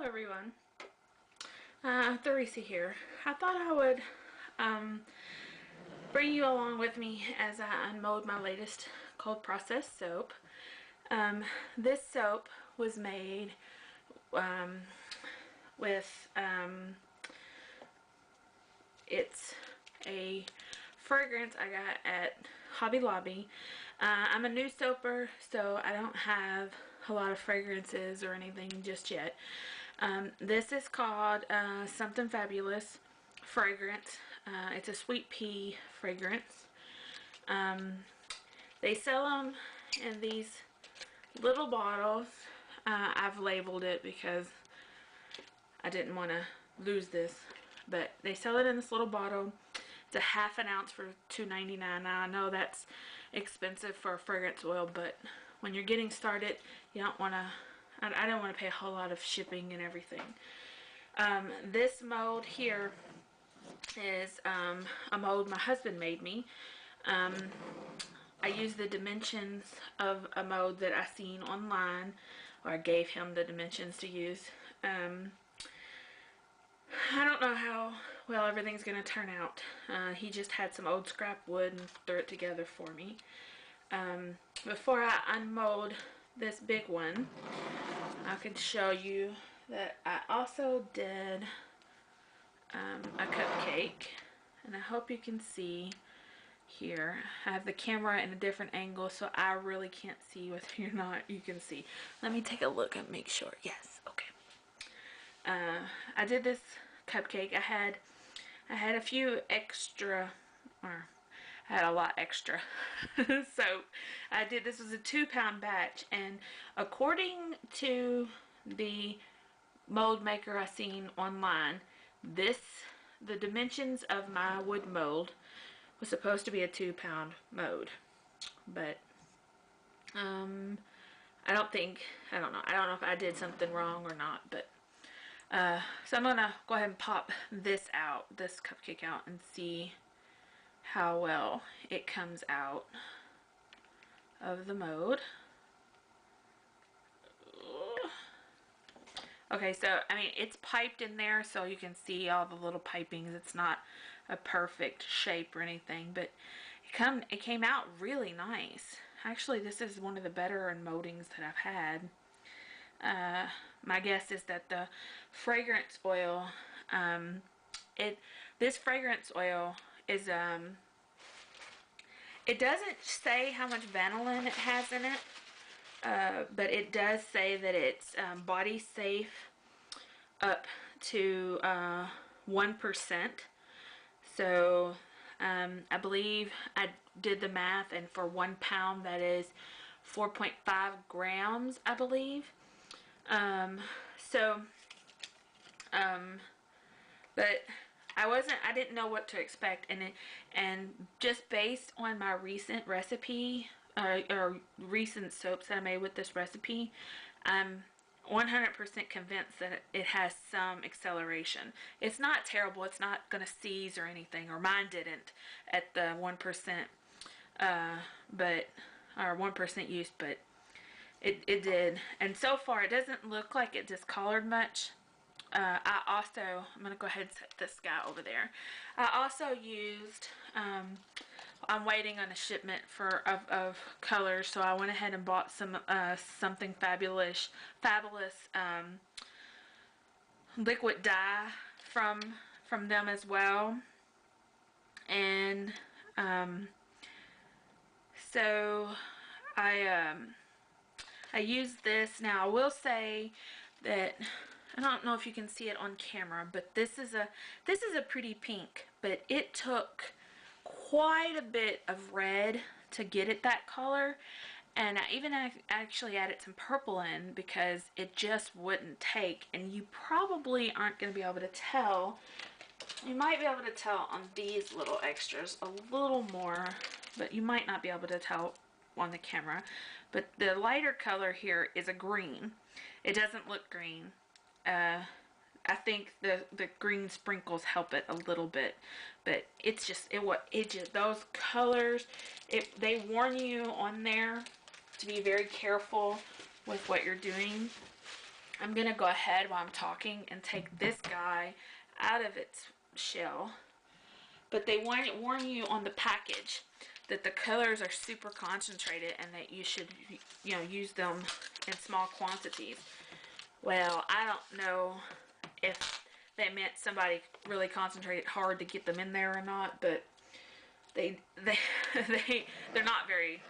everyone, Theresa here. I thought I would bring you along with me as I unmold my latest cold process soap. This soap was made with it's a fragrance I got at Hobby Lobby. I'm a new soaper, so I don't have a lot of fragrances or anything just yet. This is called Something Fabulous fragrance. It's a sweet pea fragrance. They sell them in these little bottles. I've labeled it because I didn't want to lose this, but they sell it in this little bottle. It's a half an ounce for $2.99. Now I know that's expensive for a fragrance oil, but when you're getting started, you don't want to. I don't want to pay a whole lot of shipping and everything. This mold here is a mold my husband made me. I used the dimensions of a mold that I seen online, or I gave him the dimensions to use. I don't know how well everything's going to turn out. He just had some old scrap wood and threw it together for me. Before I unmold this big one, I can show you that I also did a cupcake, and I hope you can see here. I have the camera in a different angle, so I really can't see whether or not you can see. Let me take a look and make sure. Yes, okay. I did this cupcake. I had a few extra, or I had a lot extra. So I did, this was a 2-pound batch, and according to the mold maker I seen online, the dimensions of my wood mold was supposed to be a 2-pound mold, but I don't know if I did something wrong or not, but so I'm gonna go ahead and pop this cupcake out, and see how well it comes out of the mold. Okay, so I mean, it's piped in there, so you can see all the little pipings. It's not a perfect shape or anything, but it came out really nice. Actually, this is one of the better unmoldings that I've had. My guess is that the fragrance oil, this fragrance oil is, it doesn't say how much vanillin it has in it, but it does say that it's body safe up to 1%. So I believe I did the math, and for 1 pound that is 4.5 grams, I believe. But I didn't know what to expect, and just based on my recent recipe, or recent soaps that I made with this recipe, I'm 100% convinced that it has some acceleration. It's not terrible. It's not going to seize or anything, or mine didn't at the 1%, or 1% use, but it did. And so far, it doesn't look like it discolored much. I'm going to go ahead and set this guy over there. I also used, I'm waiting on a shipment of colors, so I went ahead and bought some Something Fabulous liquid dye from them as well. And so I used this. Now I will say that I don't know if you can see it on camera, but this is a pretty pink, but it took quite a bit of red to get it that color, and I even actually added some purple in because it just wouldn't take. And you probably aren't going to be able to tell. You might be able to tell on these little extras a little more, but you might not be able to tell on the camera. But the lighter color here is a green. It doesn't look green. I think the green sprinkles help it a little bit, but it's just those colors. They warn you on there to be very careful with what you're doing. I'm going to go ahead while I'm talking and take this guy out of its shell. But they warn you on the package that the colors are super concentrated and that you should, you know, use them in small quantities. Well, I don't know if they meant somebody really concentrated hard to get them in there or not, but they're not very,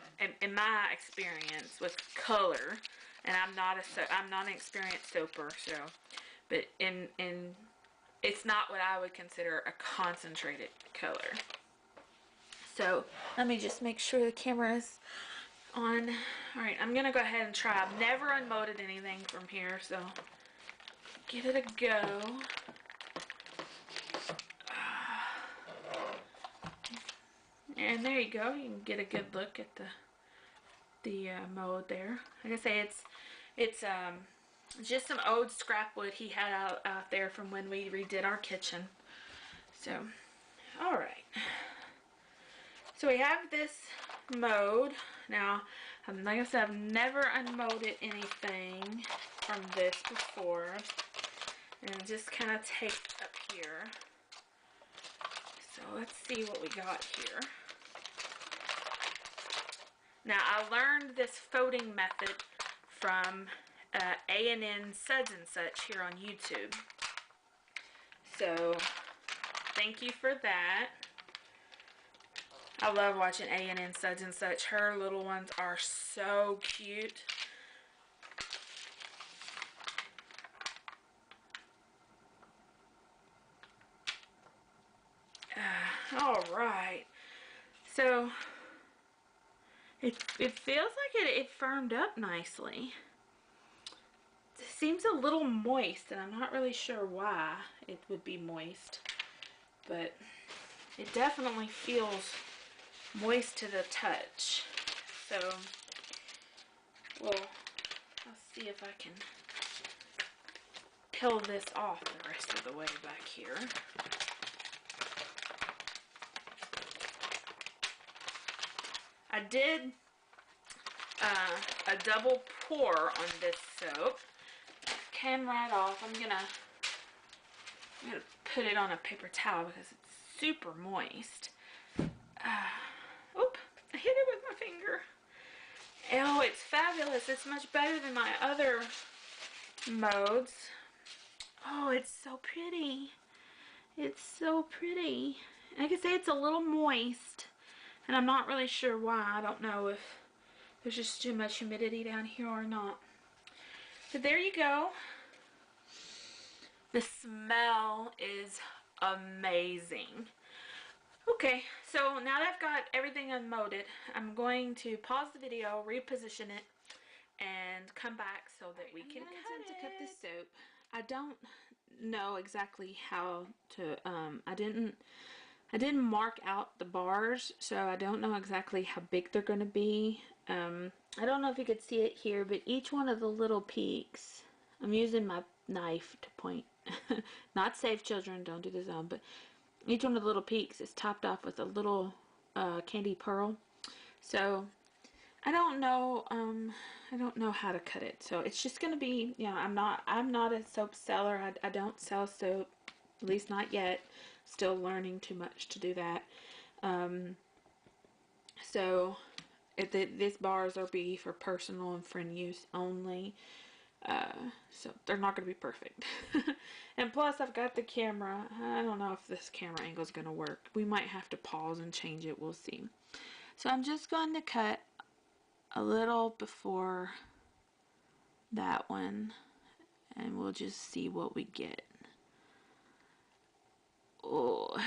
in my experience with color, and I'm not an experienced soaper, so, but it's not what I would consider a concentrated color. So let me just make sure the camera is on. All right, I'm gonna go ahead and try. I've never unmolded anything from here, so give it a go. And there you go. You can get a good look at the mold there. Like I say, it's just some old scrap wood he had out there from when we redid our kitchen. So, all right. So we have this mold. Now, like I said, I've never unmolded anything from this before. And just kind of take up here. So let's see what we got here. Now, I learned this folding method from A&N Suds and Such here on YouTube. So, thank you for that. I love watching A&N Suds and Such. Her little ones are so cute. All right. So, it feels like it firmed up nicely. It seems a little moist, and I'm not really sure why it would be moist. But it definitely feels moist to the touch. So, well, I'll see if I can peel this off the rest of the way back here. I did a double pour on this soap. Came right off. I'm gonna put it on a paper towel because it's super moist. Oop, I hit it with my finger. Oh, it's fabulous. It's much better than my other molds. Oh, it's so pretty. It's so pretty. Like I say, it's a little moist. And I'm not really sure why. I don't know if there's just too much humidity down here or not. But there you go. The smell is amazing. Okay, so now that I've got everything unmolded, I'm going to pause the video, reposition it, and come back so that we can cut this soap. I don't know exactly how to, I didn't mark out the bars, so I don't know exactly how big they're going to be. I don't know if you could see it here, but each one of the little peaks, I'm using my knife to point. Not safe, children, don't do this on, but each one of the little peaks is topped off with a little candy pearl. So I don't know how to cut it. So it's just gonna be, you know, I'm not a soap seller. I don't sell soap, at least not yet. Still learning too much to do that. So these bars are be for personal and friend use only. So they're not going to be perfect. And plus I've got the camera. I don't know if this camera angle is going to work. We might have to pause and change it. We'll see. So I'm just going to cut a little before that one, and we'll just see what we get. Oh.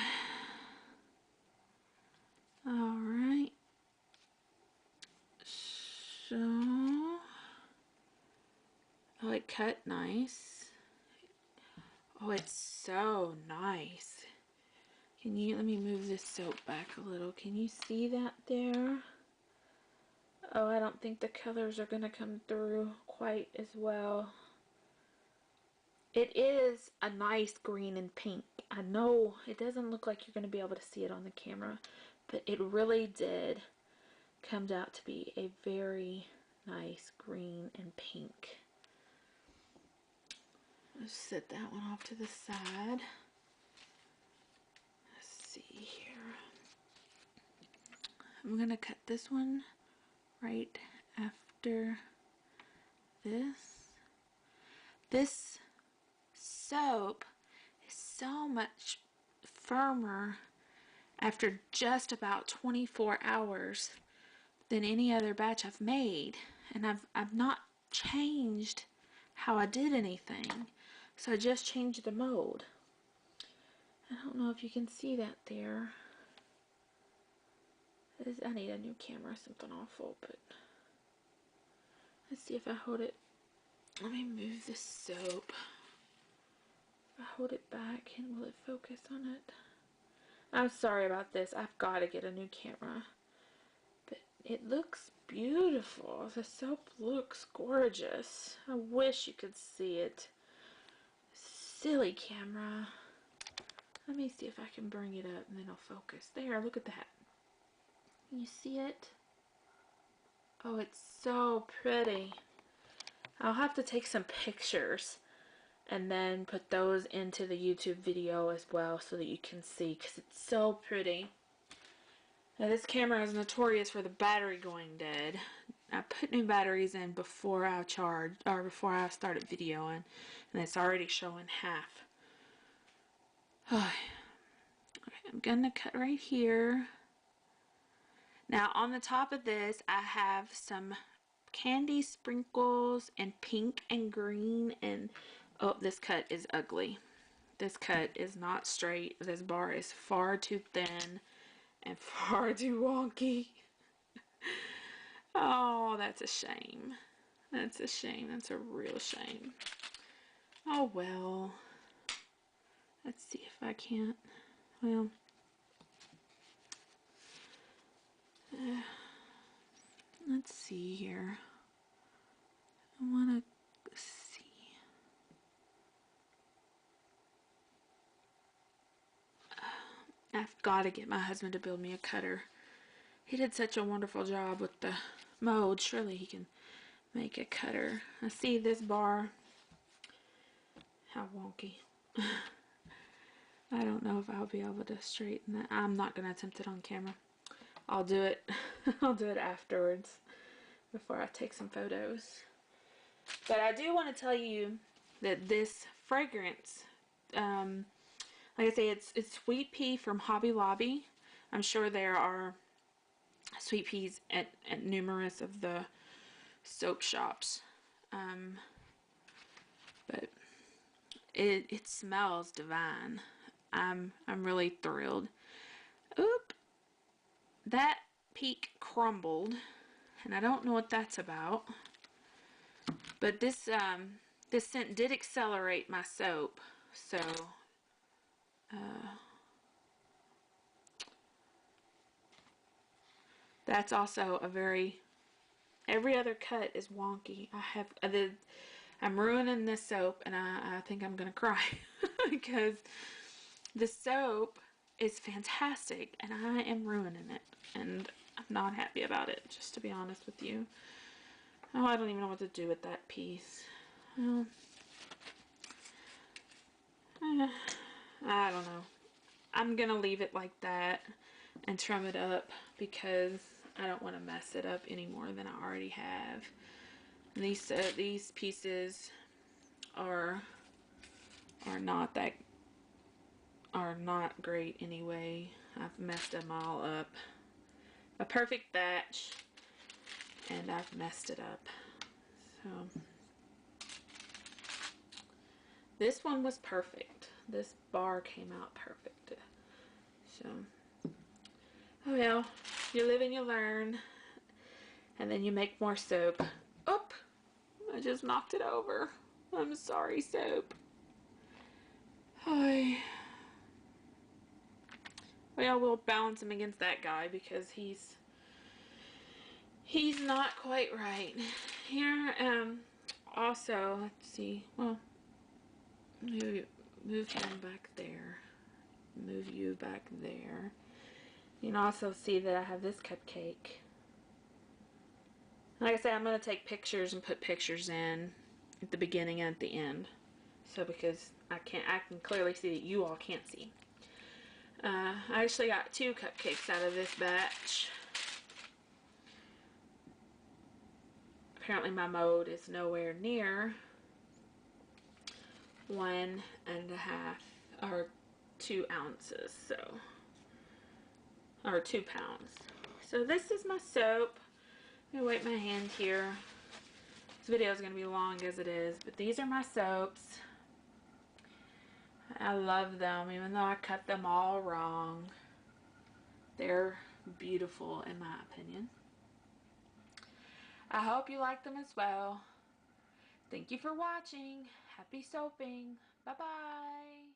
Alright. So, oh, it cut nice. Oh, it's so nice. Let me move this soap back a little. Can you see that there? Oh, I don't think the colors are going to come through quite as well. It is a nice green and pink. I know it doesn't look like you're going to be able to see it on the camera, but it really did come out to be a very nice green and pink. Let's set that one off to the side. Let's see here. I'm gonna cut this one right after this. This soap is so much firmer after just about 24 hours than any other batch I've made, and I've not changed how I did anything. So I just changed the mold. I don't know if you can see that there. I need a new camera, something awful, but let's see if I hold it. Let me move this soap. If I hold it back, and will it focus on it? I'm sorry about this. I've got to get a new camera. But it looks beautiful. The soap looks gorgeous. I wish you could see it. Silly camera. Let me see if I can bring it up and then it'll focus. There, look at that. Can you see it? Oh, it's so pretty. I'll have to take some pictures and then put those into the YouTube video as well so that you can see, because it's so pretty. Now this camera is notorious for the battery going dead. I put new batteries in before I charged, or before I started videoing, and it's already showing half. Okay, I'm gonna cut right here. Now on the top of this, I have some candy sprinkles and pink and green, and oh, this cut is ugly. This cut is not straight. This bar is far too thin and far too wonky. Oh, that's a shame. That's a shame. That's a real shame. Oh well. Let's see if I can't. Well, let's see here. I want to see. I've got to get my husband to build me a cutter. He did such a wonderful job with the mold. Surely he can make a cutter. I see this bar. How wonky. I don't know if I'll be able to straighten that. I'm not going to attempt it on camera. I'll do it. I'll do it afterwards before I take some photos. But I do want to tell you that this fragrance, like I say, it's sweet pea from Hobby Lobby. I'm sure there are sweet peas at numerous of the soap shops. But it smells divine. I'm really thrilled. Oop, that peak crumbled, and I don't know what that's about. But this this scent did accelerate my soap, so that's also a very, every other cut is wonky. I'm ruining this soap, and I think I'm gonna cry because the soap is fantastic and I am ruining it, and I'm not happy about it, just to be honest with you. Oh, I don't even know what to do with that piece. Well, I don't know. I'm gonna leave it like that and trim it up because I don't want to mess it up any more than I already have. And these pieces are not great anyway. I've messed them all up. A perfect batch, and I've messed it up. So this one was perfect. This bar came out perfect. So, oh well, you live and you learn, and then you make more soap. Oop! I just knocked it over. I'm sorry, soap. Hi. Well, we'll balance him against that guy because he's not quite right. Here, also, let's see. Well, move him back there. Move you back there. You can also see that I have this cupcake. Like I said, I'm going to take pictures and put pictures in at the beginning and at the end So because I can clearly see that you all can't see. I actually got 2 cupcakes out of this batch. Apparently my mold is nowhere near 1.5 or 2 ounces, so, or 2 pounds. So this is my soap. Let me wipe my hand here. This video is going to be long as it is, but these are my soaps. I love them, even though I cut them all wrong. They're beautiful in my opinion. I hope you like them as well. Thank you for watching. Happy soaping. Bye-bye.